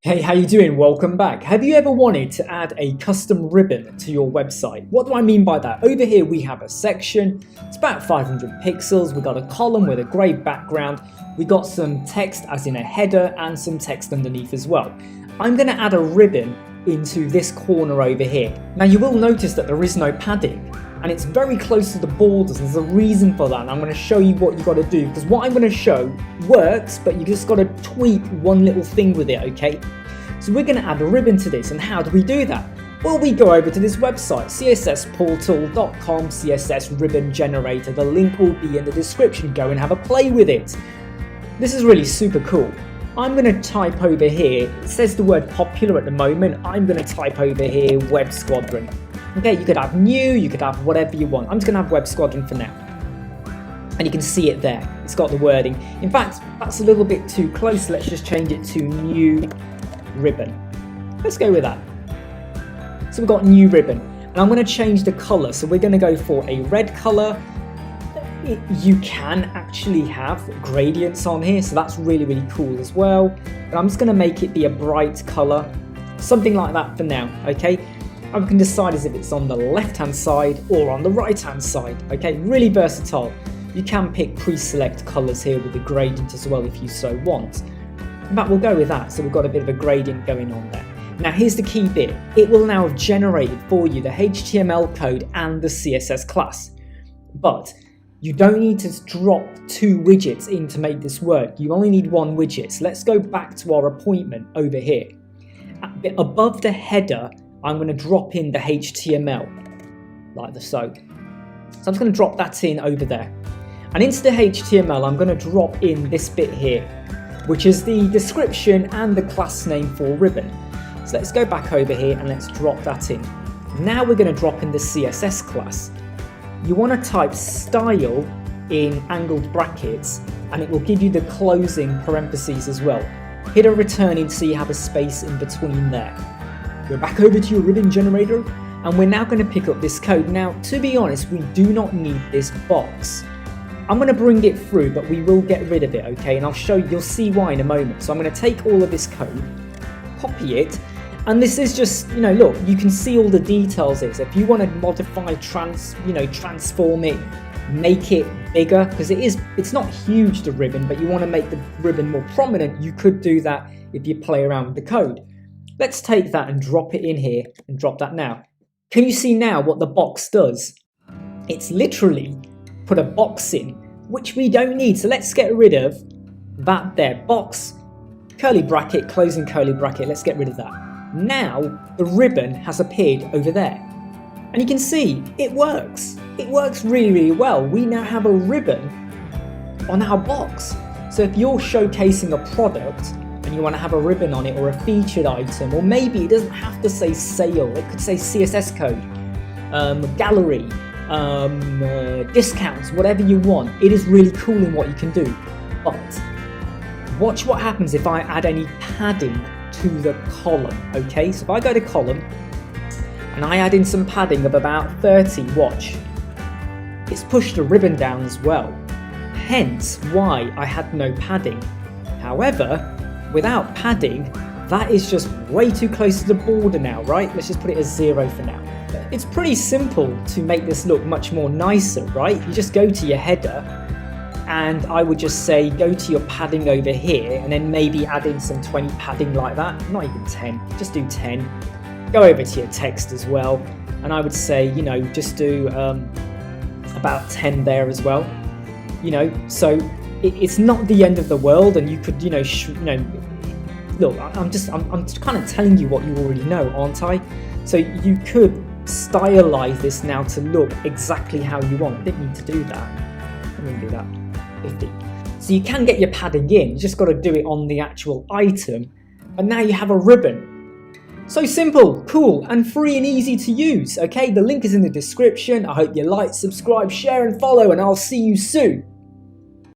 Hey, how you doing? Welcome back. Have you ever wanted to add a custom ribbon to your website? What do I mean by that? Over here we have a section. It's about 500 pixels. We got a column with a grey background. We got some text as in a header and some text underneath as well. I'm going to add a ribbon into this corner over here. Now you will notice that there is no padding and it's very close to the borders. There's a reason for that and I'm going to show you what you got to do, because what I'm going to show works, but you just got to tweak one little thing with it, okay? So we're going to add a ribbon to this, and how do we do that? Well, we go over to this website, cssportal.com, CSS ribbon generator. The link will be in the description. Go and have a play with it. This is really super cool. I'm going to type over here, it says the word popular at the moment. I'm going to type over here Web Squadron. Okay, you could have new, you could have whatever you want. I'm just going to have Web Squadron for now. And you can see it there. It's got the wording. In fact, that's a little bit too close. Let's just change it to new ribbon. Let's go with that. So we've got new ribbon. And I'm going to change the color. So we're going to go for a red color. You can actually have gradients on here, so that's really, really cool as well. But I'm just going to make it be a bright color. Something like that for now, okay? I can decide as if it's on the left-hand side or on the right-hand side, okay? Really versatile. You can pick pre-select colors here with the gradient as well if you so want. But we'll go with that, so we've got a bit of a gradient going on there. Now here's the key bit. It will now have generated for you the HTML code and the CSS class. But you don't need to drop two widgets in to make this work. You only need one widget. So let's go back to our appointment over here. Above the header, I'm going to drop in the HTML, like so. So I'm just going to drop that in over there. And into the HTML, I'm going to drop in this bit here, which is the description and the class name for ribbon. So let's go back over here and let's drop that in. Now we're going to drop in the CSS class. You want to type style in angled brackets and it will give you the closing parentheses as well. Hit a return in so you have a space in between there. Go back over to your ribbon generator and we're now going to pick up this code. Now, to be honest, we do not need this box. I'm going to bring it through, but we will get rid of it, okay? And I'll show you, you'll see why in a moment. So I'm going to take all of this code, copy it, and this is just, look, you can see all the details here. So if you want to modify, transform it, make it bigger, because it's not huge, the ribbon, but you want to make the ribbon more prominent, you could do that if you play around with the code. Let's take that and drop it in here and drop that now. Can you see now what the box does? It's literally put a box in, which we don't need. So let's get rid of that there. Box, curly bracket, closing curly bracket. Let's get rid of that. Now the ribbon has appeared over there. And you can see it works. It works really, really well. We now have a ribbon on our box. So if you're showcasing a product and you want to have a ribbon on it, or a featured item, or maybe it doesn't have to say sale, it could say CSS code, gallery, discounts, whatever you want. It is really cool in what you can do. But watch what happens if I add any padding to the column, okay? So if I go to column and I add in some padding of about 30, watch, it's pushed the ribbon down as well. Hence why I had no padding. However, without padding, that is just way too close to the border now, right? Let's just put it as 0 for now. It's pretty simple to make this look much more nicer, right? You just go to your header and I would just say go to your padding over here and then maybe add in some 20 padding like that. Not even 10, just do 10. Go over to your text as well and I would say, just do about 10 there as well. So it's not the end of the world, and you could, look, I'm just kind of telling you what you already know, aren't I? So you could stylize this now to look exactly how you want. I didn't need to do that. I'm going to do that. 50. So you can get your padding in. You just got to do it on the actual item, and now you have a ribbon. So simple, cool, and free and easy to use. Okay, the link is in the description. I hope you like, subscribe, share, and follow, and I'll see you soon.